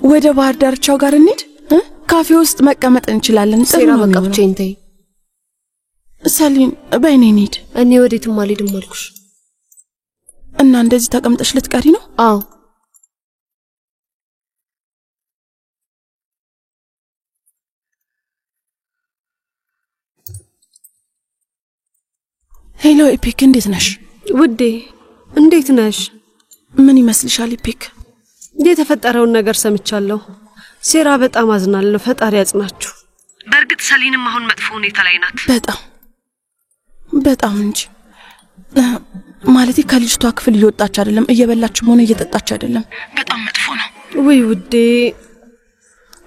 ወደ ባህር ዳርቻው ጋር እንሂድ። ካፌ ውስጥ መቀመጥ እንችላለን። ሴራ በቃ ብቻዬን ተይ። ሰሊም በእኔ እንሂድ። እኔ ወዴትም አልሄድም አልኩሽ። እና እንደዚህ ተቀምጠሽ ልትቀሪ ነው? አዎ። ሄሎ ኢፒክ፣ እንዴት ነሽ ውዴ? እንዴት ነሽ? ምን ይመስልሻል ኢፒክ? የተፈጠረውን ነገር ሰምቻለሁ። ሴራ በጣም አዝናለሁ። ፈጣሪ ያጽናችሁ። በእርግጥ ሰሊንም አሁን መጥፎ ሁኔታ ላይ ናት። በጣም እንጂ ማለት ከልጅቷ ክፍል እየወጣች አይደለም፣ እየበላችም ሆነ እየጠጣች አይደለም። በጣም መጥፎ ነው። ወይ ውዴ፣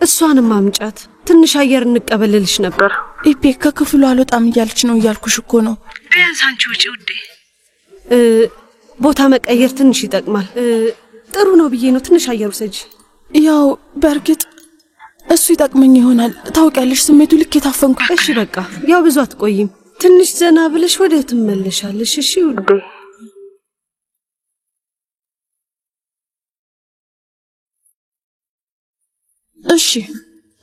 እሷንም አምጫት። ትንሽ አየር እንቀበልልሽ ነበር። ኢፔክ ከክፍሉ አልወጣም እያለች ነው እያልኩሽ እኮ ነው። ቢያንስ አንቺ ውጪ ውዴ። ቦታ መቀየር ትንሽ ይጠቅማል። ጥሩ ነው ብዬ ነው። ትንሽ አየር ውሰጂ። ያው በእርግጥ እሱ ይጠቅመኝ ይሆናል። ታውቂያለሽ፣ ስሜቱ ልክ የታፈንኩ። እሺ በቃ ያው ብዙ አትቆይም። ትንሽ ዘና ብለሽ ወደ ትመለሻለሽ። እሺ ውዴ።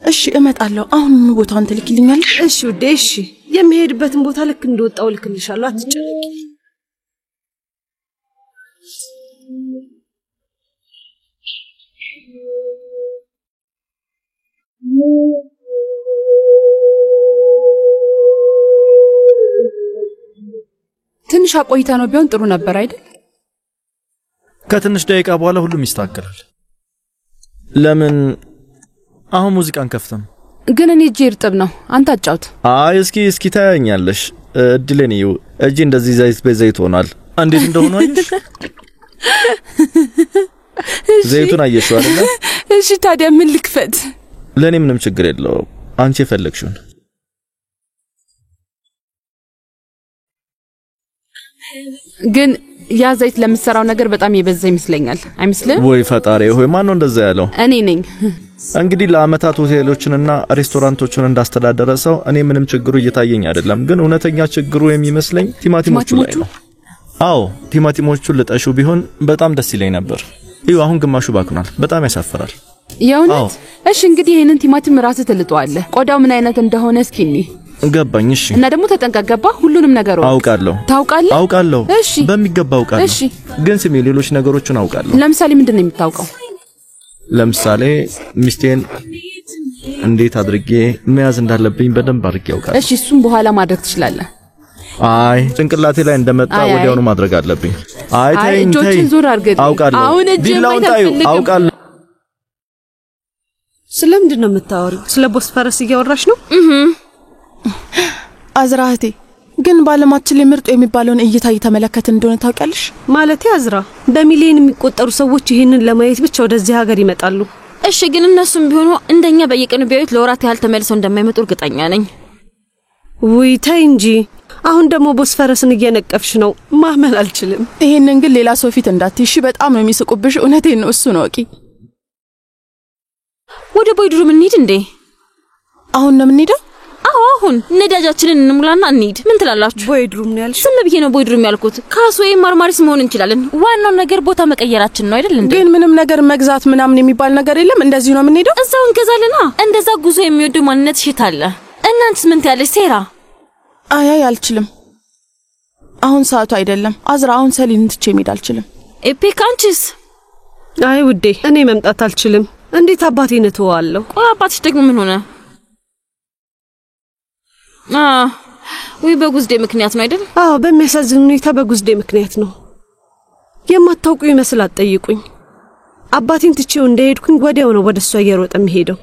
እሺ እመጣለሁ። አሁን ቦታውን ትልኪልኛለሽ? እሺ ውዴ። እሺ የሚሄድበትን ቦታ ልክ እንደወጣው ልክልሻለሁ። አትጨነቂ። ትንሽ አቆይታ ነው ቢሆን ጥሩ ነበር አይደል? ከትንሽ ደቂቃ በኋላ ሁሉም ይስተካከላል። ለምን አሁን ሙዚቃን ከፍተም? ግን እኔ እጄ እርጥብ ነው። አንተ አጫውት። አይ እስኪ ታያኛለሽ። እድሌን እዩ። እጄ እንደዚህ ዘይት በዘይት ሆኗል። እንዴት እንደሆነ አይሽ? ዘይቱን አየሽው አይደል? እሺ ታዲያ ምን ልክፈት? ለኔ ምንም ችግር የለውም። አንቺ የፈለግሽውን። ግን ያ ዘይት ለምትሰራው ነገር በጣም የበዛ ይመስለኛል። አይመስልም? ወይ ፈጣሪ ሆይ፣ ማን ነው እንደዛ ያለው? እኔ ነኝ። እንግዲህ ለአመታት ሆቴሎችንና ሬስቶራንቶችን እንዳስተዳደረ ሰው እኔ ምንም ችግሩ እየታየኝ አይደለም። ግን እውነተኛ ችግሩ የሚመስለኝ ቲማቲሞቹ ላይ ነው። አዎ ቲማቲሞቹን ልጠሹ ቢሆን በጣም ደስ ይለኝ ነበር። እዩ አሁን ግማሹ ባክኗል። በጣም ያሳፍራል። የእውነት? እሺ እንግዲህ ይሄንን ቲማቲም ራስህ ትልጠዋለህ። ቆዳው ምን አይነት እንደሆነ እስኪኒ ገባኝ። እሺ እና ደግሞ ተጠንቀቅ። ገባ? ሁሉንም ነገር አውቃለሁ። ታውቃለህ? አውቃለሁ። እሺ በሚገባ አውቃለሁ። እሺ ግን ስሚ፣ ሌሎች ነገሮችን አውቃለሁ። ለምሳሌ ምንድን ነው የምታውቀው? ለምሳሌ ሚስቴን እንዴት አድርጌ መያዝ እንዳለብኝ በደንብ አድርጌ አውቃለሁ። እሺ እሱን በኋላ ማድረግ ትችላለህ። አይ ጭንቅላቴ ላይ እንደመጣ ወዲያውኑ ማድረግ አለብኝ። አይ ተይ እጆችን ዙር አድርገህ። አውቃለሁ። አሁን እጅህን ማየት አልፈልግም። አውቃለሁ። ስለምንድን ነው የምታወሪው? ስለ ቦስፈረስ እያወራሽ ነው? አዝራህቴ ግን ባለማችን ላይ ምርጡ የሚባለውን እይታ እየተመለከትን እንደሆነ ታውቂያለሽ? ማለቴ አዝራ፣ በሚሊዮን የሚቆጠሩ ሰዎች ይህንን ለማየት ብቻ ወደዚህ ሀገር ይመጣሉ። እሺ ግን እነሱም ቢሆኑ እንደኛ በየቀኑ ቢያዩት ለወራት ያህል ተመልሰው እንደማይመጡ እርግጠኛ ነኝ። ውይ ተይ እንጂ። አሁን ደግሞ ቦስፈረስን እየነቀፍሽ ነው። ማመን አልችልም። ይሄንን ግን ሌላ ሰው ፊት እንዳትይሽ። በጣም ነው የሚስቁብሽ። እውነቴን ነው። እሱ ነው ወቂ። ወደ ቦይድሩም እንሂድ እንዴ? አሁን ነው የምንሄደው? አሁን ነዳጃችንን እንሙላና እንሂድ። ምን ትላላችሁ? ቦይድሩም ነው ያልሽ? ዝም ብዬ ነው ቦይድሩም ያልኩት። ካስ ወይ ማርማሪስ መሆን እንችላለን። ዋናው ነገር ቦታ መቀየራችን ነው አይደል እንዴ? ግን ምንም ነገር መግዛት ምናምን የሚባል ነገር የለም። እንደዚህ ነው የምንሄደው። እዛው እንገዛለና። እንደዛ ጉዞ የሚወደው ማንነት ሽታለ። እናንተስ ምን ትያለሽ ሴራ? አይ አልችልም። አሁን ሰዓቱ አይደለም። አዝራ አሁን ሰሊን ትቼ መሄድ አልችልም። ኢፔክ አንቺስ? አይ ውዴ እኔ መምጣት አልችልም። እንዴት አባቴን እተዋለሁ? ቆይ አባትሽ ደግሞ ምን ሆነ? ወይ በጉዝዴ ምክንያት ነው አይደል? አዎ በሚያሳዝን ሁኔታ በጉዝዴ ምክንያት ነው። የማታውቁ ይመስል አትጠይቁኝ። አባቴን ትቼው እንደሄድኩኝ ወዲያው ነው ወደሷ እየሮጠ የሚሄደው።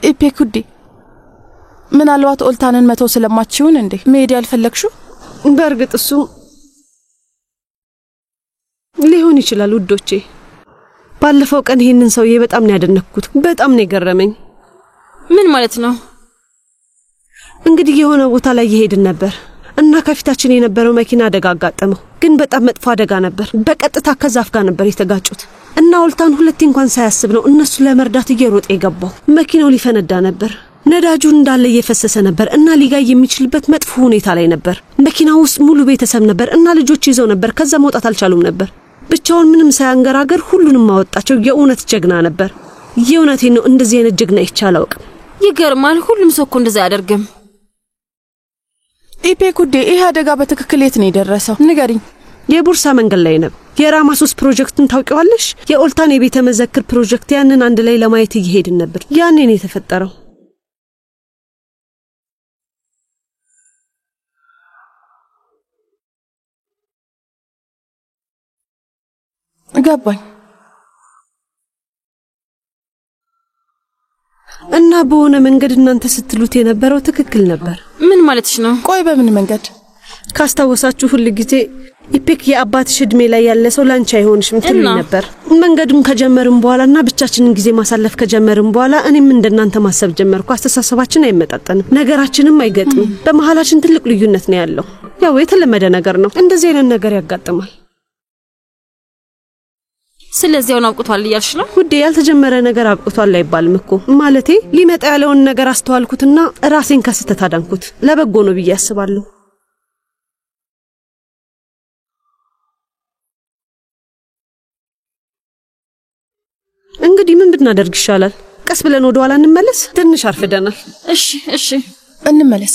ኢፔኩዲ ምናልባት ኦልታንን መተው ስለማትችውን እንዴ መሄድ ያልፈለግሽው? በእርግጥ እሱ ሊሆን ይችላል ውዶቼ። ባለፈው ቀን ይሄንን ሰውዬ በጣም ነው ያደነኩት። በጣም ነው የገረመኝ። ምን ማለት ነው? እንግዲህ የሆነ ቦታ ላይ እየሄድን ነበር እና ከፊታችን የነበረው መኪና አደጋ አጋጠመው። ግን በጣም መጥፎ አደጋ ነበር። በቀጥታ ከዛፍ ጋር ነበር የተጋጩት እና ኦልታን ሁለቴ እንኳን ሳያስብ ነው እነሱ ለመርዳት እየሮጠ የገባው። መኪናው ሊፈነዳ ነበር። ነዳጁን እንዳለ እየፈሰሰ ነበር እና ሊጋይ የሚችልበት መጥፎ ሁኔታ ላይ ነበር። መኪናው ውስጥ ሙሉ ቤተሰብ ነበር እና ልጆች ይዘው ነበር። ከዛ መውጣት አልቻሉም ነበር። ብቻውን ምንም ሳያንገራገር ሁሉንም ማወጣቸው። የእውነት ጀግና ነበር። የእውነቴን ነው። እንደዚህ አይነት ጀግና ይቻል አውቅ። ይገርማል። ሁሉም ሰው እኮ እንደዛ ያደርግም። ኢፔኩዲ ይሄ አደጋ በትክክል የት ነው የደረሰው? ንገሪኝ። የቡርሳ መንገድ ላይ ነው። የራማሶስ ፕሮጀክትን ታውቂዋለሽ? የኦልታን የቤተ መዘክር ፕሮጀክት። ያንን አንድ ላይ ለማየት እየሄድን ነበር። ያኔ ነው የተፈጠረው። ገባኝ። እና በሆነ መንገድ እናንተ ስትሉት የነበረው ትክክል ነበር። ምን ማለትሽ ነው? ቆይ በምን መንገድ? ካስታወሳችሁ ሁሉ ጊዜ ኢፔክ የአባትሽ እድሜ ላይ ያለ ሰው ላንቺ አይሆንሽም ትሉኝ ነበር። መንገዱን ከጀመርን በኋላና ብቻችንን ጊዜ ማሳለፍ ከጀመርን በኋላ እኔም እንደናንተ ማሰብ ጀመርኩ። አስተሳሰባችን አይመጣጠንም፣ ነገራችንም አይገጥምም። በመሃላችን ትልቅ ልዩነት ነው ያለው። ያው የተለመደ ነገር ነው። እንደዚህ አይነት ነገር ያጋጥማል። ስለዚህ አሁን አብቅቷል እያልሽ ነው? ውዴ ያልተጀመረ ነገር አብቅቷል አይባልም እኮ። ማለቴ ሊመጣ ያለውን ነገር አስተዋልኩትና ራሴን ከስተት አዳንኩት። ለበጎ ነው ብዬ አስባለሁ። እንግዲህ ምን ብናደርግ ይሻላል? ቀስ ብለን ወደ ኋላ እንመለስ። ትንሽ አርፍደናል። እሺ እንመለስ።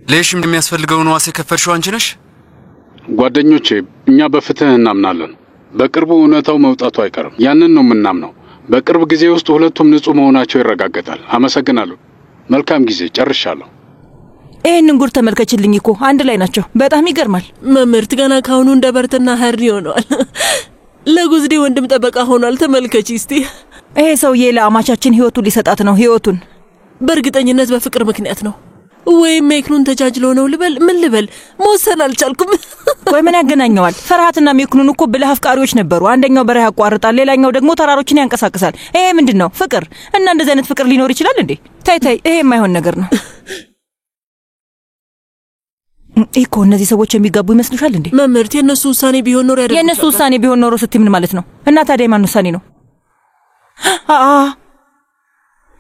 ለሽም የሚያስፈልገውን ዋስ የከፈልሽው አንቺ ነሽ? ጓደኞቼ እኛ በፍትህ እናምናለን። በቅርቡ እውነታው መውጣቱ አይቀርም። ያንን ነው የምናምነው። በቅርብ ጊዜ ውስጥ ሁለቱም ንጹህ መሆናቸው ይረጋገጣል። አመሰግናለሁ። መልካም ጊዜ። ጨርሻለሁ። ይሄንን ጉር ተመልከችልኝ እኮ አንድ ላይ ናቸው። በጣም ይገርማል። መምህርት ገና ካሁኑ እንደ በርትና ሀርኒ ሆነዋል። ለጉዝዴ ወንድም ጠበቃ ሆኗል። ተመልከቺ እስቲ። ይሄ ሰውዬ ለአማቻችን ህይወቱን ሊሰጣት ነው። ህይወቱን በእርግጠኝነት በፍቅር ምክንያት ነው። ወይም ሜክኑን ተጃጅሎ ነው ልበል? ምን ልበል? መወሰን አልቻልኩም። ወይ ምን ያገናኘዋል? ፈርሃትና ሜክኑን እኮ ብልህ አፍቃሪዎች ነበሩ። አንደኛው በረሃ ያቋርጣል፣ ሌላኛው ደግሞ ተራሮችን ያንቀሳቅሳል። ይሄ ምንድነው? ፍቅር? እና እንደዚህ አይነት ፍቅር ሊኖር ይችላል እንዴ? ታይ ይሄ የማይሆን ነገር ነው እኮ። እነዚህ ሰዎች የሚጋቡ ይመስልሻል እንዴ? መምህርት የነሱ ውሳኔ ቢሆን ኖሮ ያደርጉ። የነሱ ውሳኔ ቢሆን ኖሮ ስትይ ምን ማለት ነው? እና ታዲያ የማን ውሳኔ ነው?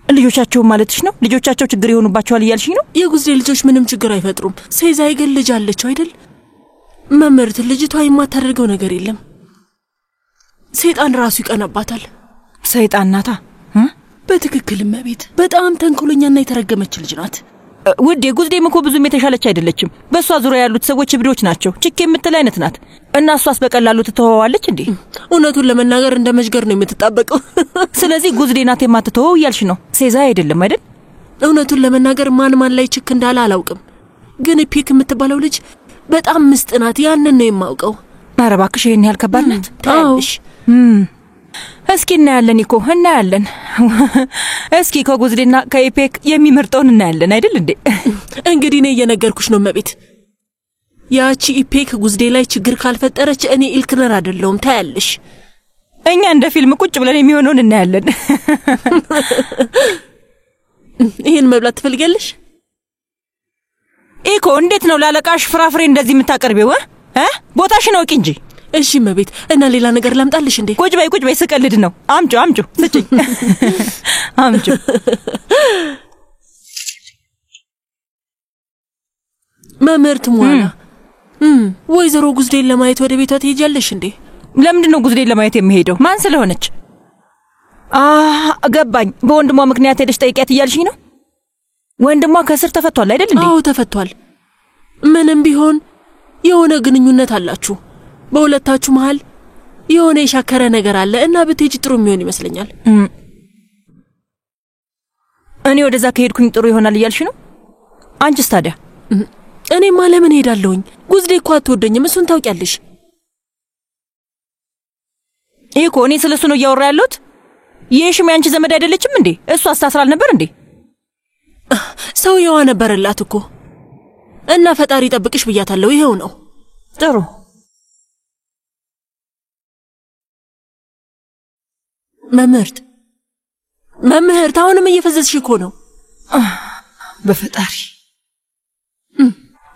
ልጆቻቸው ማለትሽ ነው? ልጆቻቸው ችግር ይሆኑባቸዋል እያልሽኝ ነው? የጉዝዴ ልጆች ምንም ችግር አይፈጥሩም። ሴዛይ ግን ልጅ አለችው አይደል? መምህርት ልጅቷ የማታደርገው ነገር የለም። ሰይጣን ራሱ ይቀናባታል። ሰይጣን ናታ። በትክክል እመቤት። በጣም ተንኮለኛና የተረገመች ልጅ ናት። ውዴ ጉዝዴም እኮ ብዙም የተሻለች አይደለችም። በሷ ዙሪያ ያሉት ሰዎች እብዶች ናቸው። ችክ የምትል አይነት ናት። እና እሷስ በቀላሉ ትተዋዋለች እንዴ? እውነቱን ለመናገር እንደ መጅገር ነው የምትጣበቀው። ስለዚህ ጉዝዴ ናት የማትተወው እያልሽ ነው? ሴዛ አይደለም አይደል? እውነቱን ለመናገር ማን ላይ ችክ እንዳለ አላውቅም። ግን ፒክ የምትባለው ልጅ በጣም ምስጥ ናት። ያንን ነው የማውቀው። ኧረ እባክሽ ይሄን ያህል ከባድ ናት? ታያለሽ። እስኪ እናያለን እኮ እናያለን። እስኪ ከጉዝዴና ከኢፔክ የሚመርጠውን እናያለን አይደል እንዴ? እንግዲህ እኔ እየነገርኩሽ ነው መቤት። ያቺ ኢፔክ ጉዝዴ ላይ ችግር ካልፈጠረች እኔ ኢልክነር አይደለሁም። ታያለሽ። እኛ እንደ ፊልም ቁጭ ብለን የሚሆነውን እናያለን። ይሄን መብላት ትፈልጊያለሽ? ኢኮ እንዴት ነው ላለቃሽ ፍራፍሬ እንደዚህ የምታቀርቢው? ቦታሽን አውቂ እንጂ። እሺ እመቤት፣ እና ሌላ ነገር ላምጣልሽ እንዴ? ቁጭ በይ፣ ስቀልድ ነው። አምጩ ስጭኝ። አምጩ። መምህርት ሟላ ወይዘሮ ጉዝዴን ለማየት ወደ ቤቷ ትሄጃለሽ እንዴ? ለምንድን ነው ጉዝዴን ለማየት የሚሄደው? ማን ስለሆነች? ገባኝ። በወንድሟ ምክንያት ሄደሽ ጠይቂያት እያልሽኝ ነው? ወንድሟ ከስር ተፈቷል አይደል እንዴ? አዎ ተፈቷል። ምንም ቢሆን የሆነ ግንኙነት አላችሁ። በሁለታችሁ መሃል የሆነ የሻከረ ነገር አለ እና ብትሄጂ ጥሩ የሚሆን ይመስለኛል። እኔ ወደዛ ከሄድኩኝ ጥሩ ይሆናል እያልሽ ነው? አንቺስ ታዲያ? እኔማ ለምን ሄዳለሁኝ? ጉዝዴ እኮ አትወደኝም፣ እሱን ታውቂያለሽ። ኢኮ እኔ ስለሱ ነው እያወራ ያለሁት። ይሄሽም ያንቺ ዘመድ አይደለችም እንዴ? እሱ አስተሳስራል ነበር እንዴ? ሰውየዋ ነበረላት እኮ እና ፈጣሪ ጠብቅሽ ብያታለሁ። ይሄው ነው። ጥሩ። መምህርት አሁንም እየፈዘዝሽ እኮ ነው። በፈጣሪ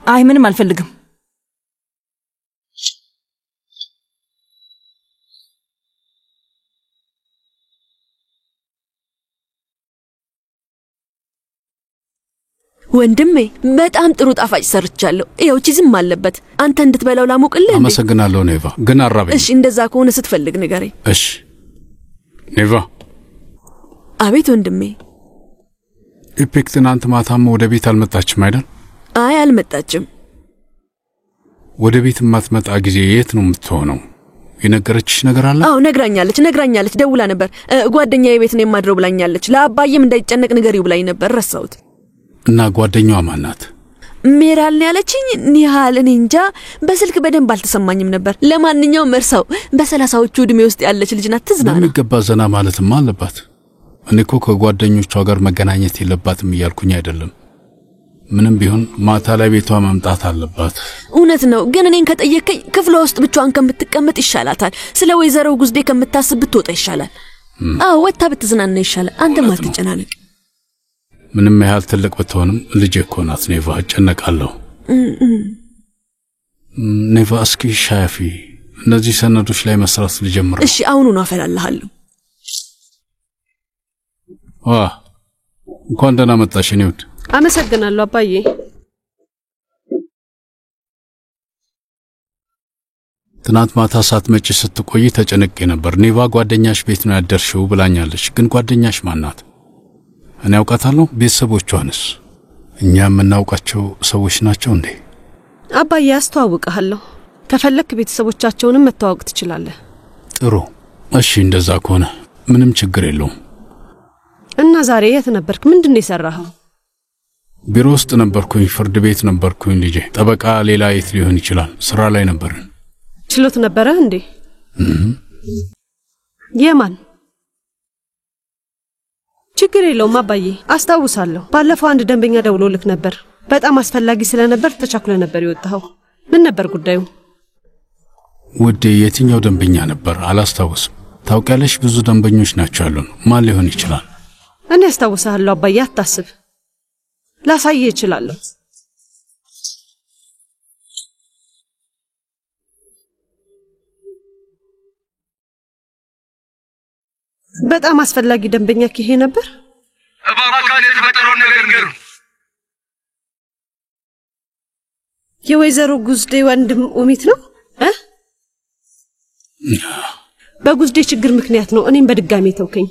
አይ ምንም አልፈልግም። ወንድሜ በጣም ጥሩ ጣፋጭ ሰርቻለሁ። ይሄው ቺዝም አለበት። አንተ እንድትበላው ላሙቅልህ። አመሰግናለሁ ኔቫ፣ ግን አራበኝ። እሺ እንደዛ ከሆነ ስትፈልግ ንገረኝ። እሺ ኔቫ። አቤት ወንድሜ። ኢፔክ ትናንት ማታም ወደ ቤት አልመጣችም አይደል? አይ አልመጣችም። ወደ ቤት ማትመጣ ጊዜ የት ነው የምትሆነው? የነገረችሽ ነገር አለ? አዎ ነግራኛለች። ደውላ ነበር። ጓደኛዬ ቤት ነው የማድረው ብላኛለች። ለአባዬም እንዳይጨነቅ ንገሪው ብላኝ ነበር፣ ረሳሁት። እና ጓደኛዋ ማን ናት? ሜራል ነው ያለችኝ። ኒሃል እኔ እንጃ፣ በስልክ በደንብ አልተሰማኝም ነበር። ለማንኛውም እርሳው፣ በ30ዎቹ ዕድሜ ውስጥ ያለች ልጅ ናት። ትዝናና። በሚገባ ዘና ማለትም አለባት። እኔ እኮ ከጓደኞቿ ጋር መገናኘት የለባትም እያልኩኝ አይደለም። ምንም ቢሆን ማታ ላይ ቤቷ መምጣት አለባት። እውነት ነው፣ ግን እኔን ከጠየቀኝ ክፍሏ ውስጥ ብቻዋን ከምትቀመጥ ይሻላታል። ስለ ወይዘሮ ጉዝዴ ከምታስብ ብትወጣ ይሻላል። አዎ ወጣ ብትዝናና ይሻላል። አንተም አትጨናነቅ። ምንም ያህል ትልቅ ብትሆንም ልጄ እኮ ናት ኔቫ። እጨነቃለሁ። ኔቫ እስኪ ሻፊ እነዚህ ሰነዶች ላይ መስራት ልጀምር። እሺ አሁኑኑ አፈላልሃለሁ። እንኳን ደህና መጣሽ የኔ ውድ። አመሰግናለሁ አባዬ። ትናንት ማታ ሳትመጪ ስትቆይ ተጨነቄ ነበር። ኔቫ ጓደኛሽ ቤት ነው ያደርሽው ብላኛለች። ግን ጓደኛሽ ማን ናት? እኔ አውቃታለሁ? ቤተሰቦቿንስ? እኛ የምናውቃቸው ሰዎች ናቸው እንዴ? አባዬ አስተዋውቅሃለሁ። ከፈለክ ቤተሰቦቻቸውንም መተዋወቅ ትችላለህ። ጥሩ። እሺ እንደዛ ከሆነ ምንም ችግር የለውም። እና ዛሬ የት ነበርክ? ምንድነው የሰራኸው? ቢሮ ውስጥ ነበርኩኝ፣ ፍርድ ቤት ነበርኩኝ ልጄ። ጠበቃ ሌላ የት ሊሆን ይችላል? ስራ ላይ ነበርን። ችሎት ነበረ እንዴ? የማን? ችግር የለውም አባዬ፣ አስታውሳለሁ። ባለፈው አንድ ደንበኛ ደውሎልክ ነበር። በጣም አስፈላጊ ስለነበር ተቻኩለ ነበር የወጣኸው። ምን ነበር ጉዳዩ? ውዴ የትኛው ደንበኛ ነበር? አላስታውስም። ታውቂያለሽ፣ ብዙ ደንበኞች ናቸው ያሉን። ማን ሊሆን ይችላል? እኔ አስታውሳለሁ አባዬ፣ አታስብ። ላሳየህ እችላለሁ። በጣም አስፈላጊ ደንበኛ ይሄ ነበር። እባክህ የተፈጠረውን ነገር ንገሩ። የወይዘሮ ጉዝዴ ወንድም ኡሚት ነው። በጉዝዴ ችግር ምክንያት ነው እኔም በድጋሚ ተውከኝ።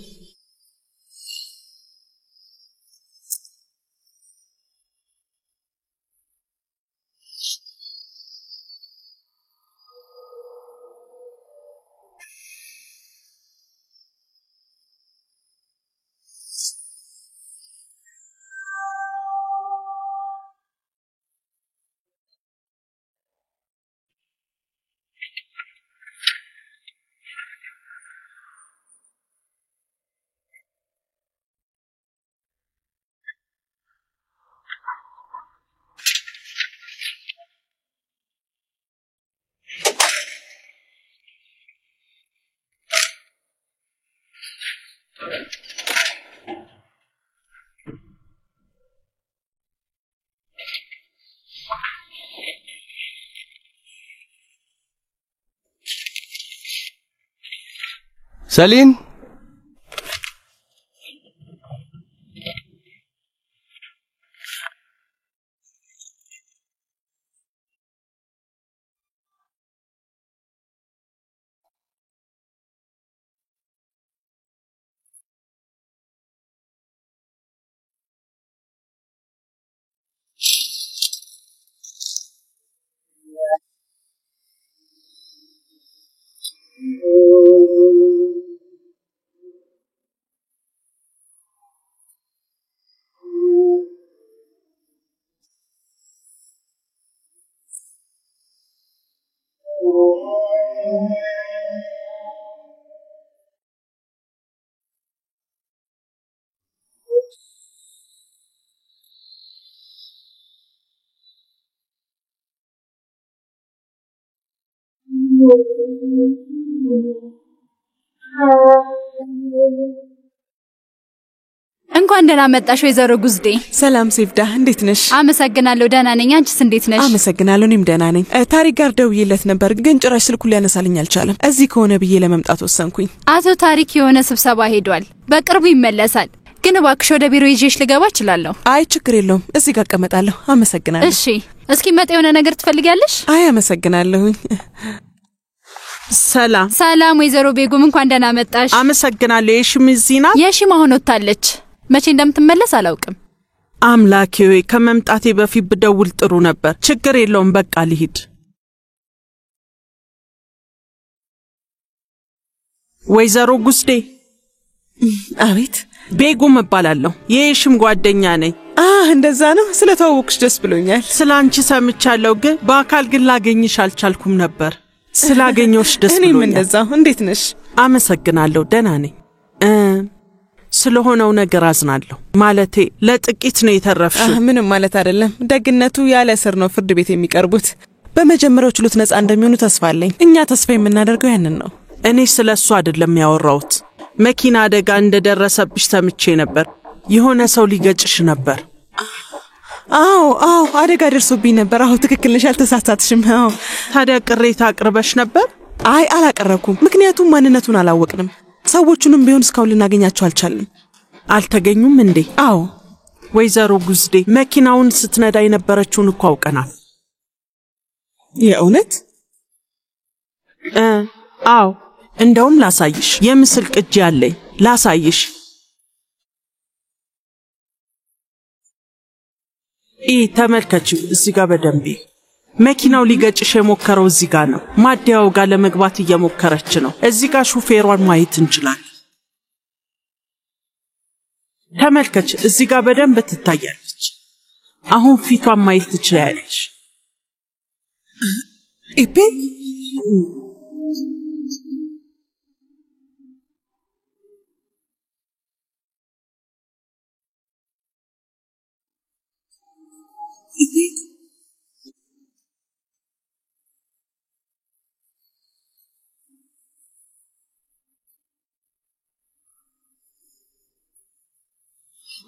ሰሊን እንኳን ደህና መጣሽ ወይዘሮ ጉዝዴ። ሰላም ሲፍዳ፣ እንዴት ነሽ? አመሰግናለሁ። ደህና ነኝ። አንቺስ እንዴት ነሽ? አመሰግናለሁ። እኔም ደህና ነኝ። ታሪክ ጋር ደውዬለት ነበር፣ ግን ጭራሽ ስልኩን ሊያነሳልኝ አልቻለም። እዚህ ከሆነ ብዬ ለመምጣት ወሰንኩኝ። አቶ ታሪክ የሆነ ስብሰባ ሄዷል፣ በቅርቡ ይመለሳል። ግን እባክሽ ወደ ቢሮ ይዤሽ ልገባ እችላለሁ? አይ ችግር የለውም፣ እዚህ ጋር እቀመጣለሁ። አመሰግናለሁ። እሺ፣ እስኪ መጣ የሆነ ነገር ትፈልጊያለሽ? አይ አመሰግናለሁኝ። ሰላም ወይዘሮ ቤጉም፣ እንኳን ደህና መጣሽ። አመሰግናለሁ። የሽም እዚህ ናት? የሽም አሁን ወጣለች። መቼ እንደምትመለስ አላውቅም። አምላኬ ሆይ ከመምጣቴ በፊት ብደውል ጥሩ ነበር። ችግር የለውም፣ በቃ ልሂድ። ወይዘሮ ጉስዴ። አቤት። ቤጉም እባላለሁ። የሽም ጓደኛ ነኝ። እንደዛ ነው። ስለተዋወቅሽ ደስ ብሎኛል። ስላንቺ ሰምቻለሁ፣ ግን በአካል ግን ላገኝሽ አልቻልኩም ነበር። ስላገኘሁሽ ደስ ብሎኛል። እኔም እንደዛው። እንዴት ነሽ? አመሰግናለሁ። ደህና ነኝ። ስለሆነው ነገር አዝናለሁ። ማለቴ ለጥቂት ነው የተረፍሽው። ምንም ማለት አይደለም። ደግነቱ ያለ እስር ነው ፍርድ ቤት የሚቀርቡት። በመጀመሪያው ችሎት ነፃ እንደሚሆኑ ተስፋ አለኝ። እኛ ተስፋ የምናደርገው ያንን ነው። እኔ ስለሱ አይደለም ያወራሁት። መኪና አደጋ እንደደረሰብሽ ሰምቼ ነበር። የሆነ ሰው ሊገጭሽ ነበር። አዎ አደጋ ደርሶብኝ ነበር። ትክክል ነሽ፣ አልተሳሳትሽም። ታዲያ ቅሬታ አቅርበሽ ነበር? አይ አላቀረብኩም፣ ምክንያቱም ማንነቱን አላወቅንም። ሰዎቹንም ቢሆን እስካሁን ልናገኛቸው አልቻልንም። አልተገኙም እንዴ? አዎ። ወይዘሮ ጉዝዴ መኪናውን ስትነዳ የነበረችውን እኮ አውቀናል። የእውነት? አዎ። እንደውም ላሳይሽ፣ የምስል ቅጂ አለኝ። ላሳይሽ። ተመልከቺው፣ እዚህ ጋር በደንብ መኪናው ሊገጭሽ የሞከረው እዚህ ጋር ነው። ማደያው ጋር ለመግባት እየሞከረች ነው። እዚህ ጋር ሹፌሯን ማየት እንችላለን። ተመልከች፣ እዚህ ጋር በደንብ ትታያለች። አሁን ፊቷን ማየት ትችላለች። ኢፔ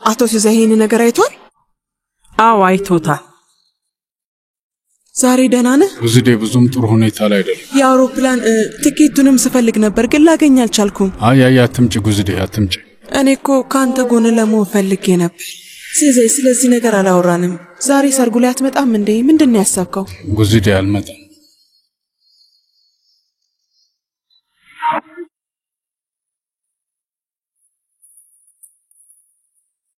አቶ ሲዛ ይሄን ነገር አይቷል? አዎ አይቶታል። ዛሬ ደህና ነህ? ጉዝዴ ብዙም ጥሩ ሁኔታ ላይ አይደለም። የአውሮፕላን ትኬቱንም ስፈልግ ነበር ግን ላገኝ አልቻልኩም። አይ አትምጪ ጉዝዴ አትምጪ። እኔ እኮ ካንተ ጎን ለመሆን ፈልጌ ነበር። ስለዚህ ነገር አላወራንም። ዛሬ ሰርጉ ላይ አትመጣም እንዴ? ምንድነው ያሰብከው? ጉዝዴ አልመጣም።